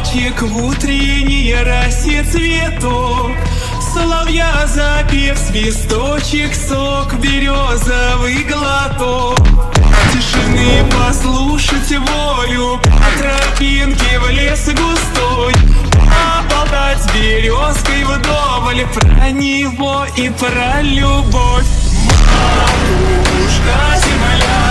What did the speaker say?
цветочек в утренней росе цветок. Соловья запев, свисточек, сок, березовый глоток. Тишины послушать волю, по тропинке в лес густой, поболтать с березкой вдоволь про него и про любовь. Матушка земля